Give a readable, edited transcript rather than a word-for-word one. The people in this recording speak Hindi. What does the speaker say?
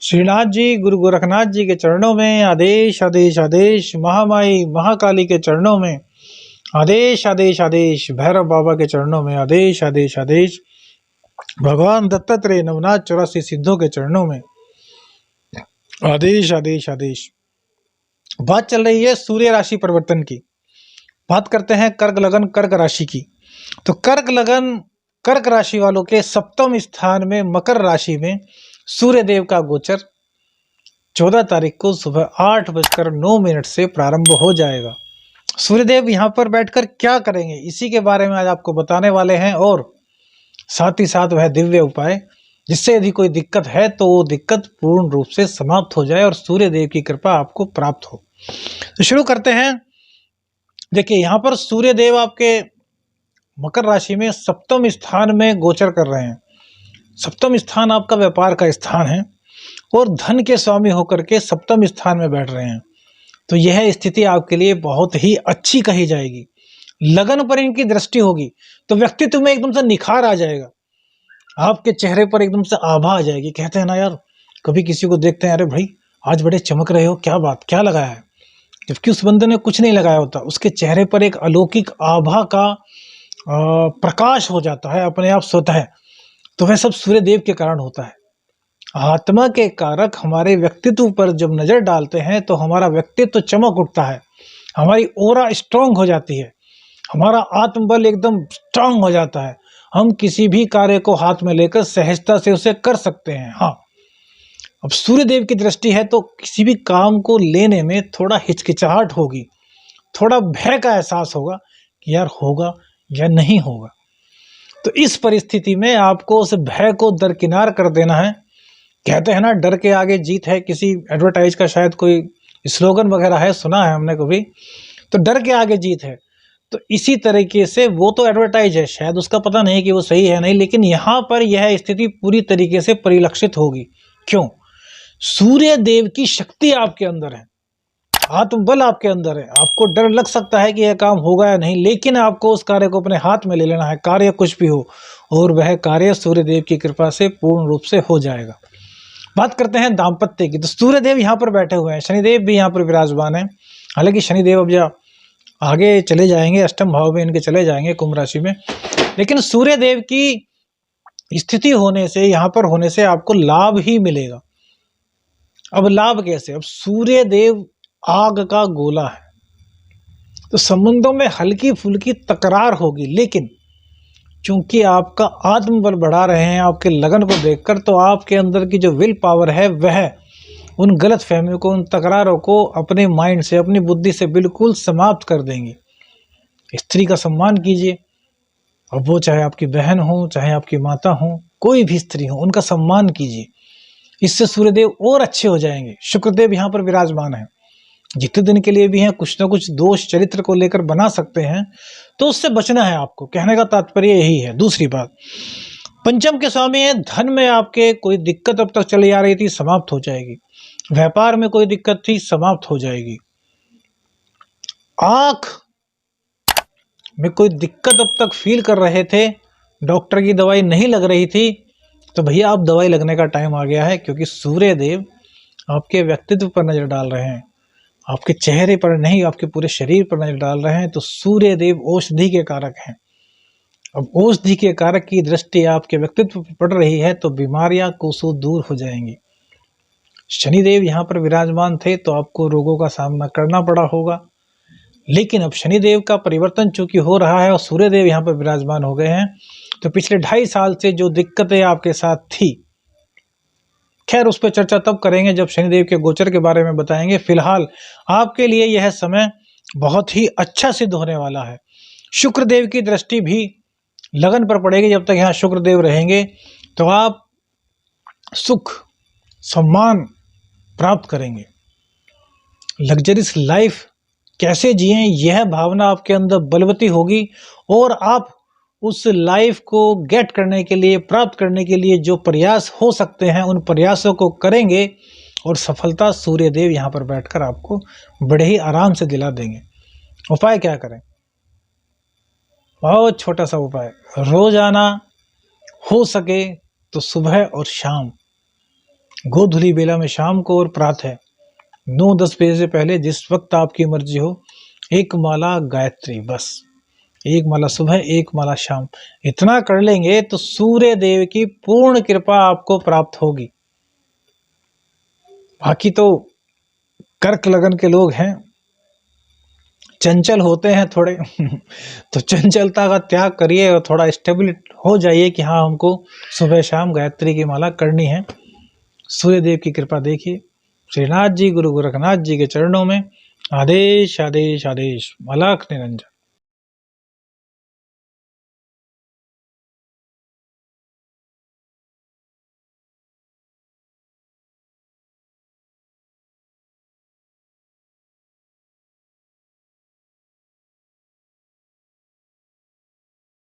श्रीनाथ जी गुरु गोरखनाथ जी के चरणों में आदेश आदेश आदेश, महामाई महाकाली के चरणों में आदेश आदेश आदेश, भैरव बाबा के चरणों में आदेश आदेश आदेश, भगवान दत्तात्रेय नवनाथ 84 सिद्धों के चरणों में आदेश आदेश आदेश। बात चल रही है सूर्य राशि परिवर्तन की। बात करते हैं कर्क लगन कर्क राशि की। तो कर्क लगन कर्क राशि वालों के सप्तम स्थान में मकर राशि में सूर्य देव का गोचर 14 तारीख को सुबह 8:09 से प्रारंभ हो जाएगा। सूर्यदेव यहाँ पर बैठकर क्या करेंगे, इसी के बारे में आज आपको बताने वाले हैं, और साथ ही साथ वह दिव्य उपाय जिससे यदि कोई दिक्कत है तो वो दिक्कत पूर्ण रूप से समाप्त हो जाए और सूर्यदेव की कृपा आपको प्राप्त हो। तो शुरू करते हैं। देखिए, यहाँ पर सूर्यदेव आपके मकर राशि में सप्तम स्थान में गोचर कर रहे हैं। सप्तम स्थान आपका व्यापार का स्थान है और धन के स्वामी होकर के सप्तम स्थान में बैठ रहे हैं। तो यह स्थिति आपके लिए बहुत ही अच्छी कही जाएगी। लगन पर इनकी दृष्टि होगी तो व्यक्तित्व में एकदम से निखार आ जाएगा, आपके चेहरे पर एकदम से आभा आ जाएगी। कहते हैं ना यार, कभी किसी को देखते हैं, अरे भाई आज बड़े चमक रहे हो, क्या बात, क्या लगाया है, जबकि उस बंदे ने कुछ नहीं लगाया होता, उसके चेहरे पर एक अलौकिक आभा का प्रकाश हो जाता है अपने आप स्वतः। तो वह सब सूर्यदेव के कारण होता है। आत्मा के कारक हमारे व्यक्तित्व पर जब नजर डालते हैं तो हमारा व्यक्तित्व चमक उठता है, हमारी ओरा स्ट्रांग हो जाती है, हमारा आत्मबल एकदम स्ट्रांग हो जाता है। हम किसी भी कार्य को हाथ में लेकर सहजता से उसे कर सकते हैं। हाँ, अब सूर्यदेव की दृष्टि है तो किसी भी काम को लेने में थोड़ा हिचकिचाहट होगी, थोड़ा भय का एहसास होगा कि यार होगा या नहीं होगा। तो इस परिस्थिति में आपको उस भय को दरकिनार कर देना है। कहते हैं ना, डर के आगे जीत है, किसी एडवर्टाइज का शायद कोई स्लोगन वगैरह है, सुना है हमने कभी, तो डर के आगे जीत है। तो इसी तरीके से वो तो एडवर्टाइज है, शायद उसका पता नहीं कि वो सही है नहीं, लेकिन यहाँ पर यह स्थिति पूरी तरीके से परिलक्षित होगी। क्यों? सूर्य देव की शक्ति आपके अंदर है, आत्मबल आपके अंदर है। आपको डर लग सकता है कि यह काम होगा या नहीं, लेकिन आपको उस कार्य को अपने हाथ में ले लेना है, कार्य कुछ भी हो, और वह कार्य सूर्यदेव की कृपा से पूर्ण रूप से हो जाएगा। बात करते हैं दाम्पत्य की। तो सूर्यदेव यहाँ पर बैठे हुए हैं, शनिदेव भी यहाँ पर विराजमान है। हालांकि शनिदेव अब जा आगे चले जाएंगे, अष्टम भाव में इनके चले जाएंगे कुंभ राशि में, लेकिन सूर्यदेव की स्थिति होने से, यहाँ पर होने से आपको लाभ ही मिलेगा। अब लाभ कैसे? अब सूर्यदेव आग का गोला है, तो संबंधों में हल्की फुल्की तकरार होगी, लेकिन चूंकि आपका आत्मबल बढ़ा रहे हैं आपके लगन को देखकर, तो आपके अंदर की जो विल पावर है वह उन गलत फहमियों को, उन तकरारों को अपने माइंड से, अपनी बुद्धि से बिल्कुल समाप्त कर देंगे। स्त्री का सम्मान कीजिए, अब वो चाहे आपकी बहन हो, चाहे आपकी माता हो, कोई भी स्त्री हो, उनका सम्मान कीजिए। इससे सूर्यदेव और अच्छे हो जाएंगे। शुक्रदेव यहाँ पर विराजमान है, जितने दिन के लिए भी हैं कुछ ना कुछ दोष चरित्र को लेकर बना सकते हैं, तो उससे बचना है आपको। कहने का तात्पर्य यही है। दूसरी बात, पंचम के स्वामी है, धन में आपके कोई दिक्कत अब तक चली आ रही थी, समाप्त हो जाएगी। व्यापार में कोई दिक्कत थी, समाप्त हो जाएगी। आंख में कोई दिक्कत अब तक फील कर रहे थे, डॉक्टर की दवाई नहीं लग रही थी, तो भैया अब दवाई लगने का टाइम आ गया है, क्योंकि सूर्यदेव आपके व्यक्तित्व पर नजर डाल रहे हैं, आपके चेहरे पर नहीं, आपके पूरे शरीर पर नजर डाल रहे हैं। तो सूर्यदेव औषधि के कारक हैं। अब औषधि के कारक की दृष्टि आपके व्यक्तित्व पर पड़ रही है तो बीमारियां कोसों दूर हो जाएंगी। शनिदेव यहाँ पर विराजमान थे तो आपको रोगों का सामना करना पड़ा होगा, लेकिन अब शनिदेव का परिवर्तन चूंकि हो रहा है और सूर्यदेव यहाँ पर विराजमान हो गए हैं, तो पिछले 2.5 साल से जो दिक्कतें आपके साथ थी, खैर उस पर चर्चा तब करेंगे जब शनिदेव के गोचर के बारे में बताएंगे। फिलहाल आपके लिए यह समय बहुत ही अच्छा सिद्ध होने वाला है। शुक्रदेव की दृष्टि भी लगन पर पड़ेगी। जब तक यहाँ शुक्रदेव रहेंगे तो आप सुख सम्मान प्राप्त करेंगे। लग्जरियस लाइफ कैसे जिएं, यह भावना आपके अंदर बलवती होगी, और आप उस लाइफ को गेट करने के लिए, प्राप्त करने के लिए जो प्रयास हो सकते हैं उन प्रयासों को करेंगे, और सफलता सूर्यदेव यहाँ पर बैठकर आपको बड़े ही आराम से दिला देंगे। उपाय क्या करें? बहुत छोटा सा उपाय, रोजाना हो सके तो सुबह और शाम गोधूली बेला में शाम को और प्रातः 9-10 बजे से पहले जिस वक्त आपकी मर्जी हो, एक माला गायत्री, बस एक माला सुबह एक माला शाम, इतना कर लेंगे तो सूर्य देव की पूर्ण कृपा आपको प्राप्त होगी। बाकी तो कर्क लगन के लोग हैं, चंचल होते हैं थोड़े तो चंचलता का त्याग करिए और थोड़ा स्टेबल हो जाइए कि हाँ हमको सुबह शाम गायत्री की माला करनी है। सूर्य देव की कृपा देखिए। श्रीनाथ जी गुरु गोरखनाथ जी के चरणों में आदेश आदेश आदेश। अलख निरंजन।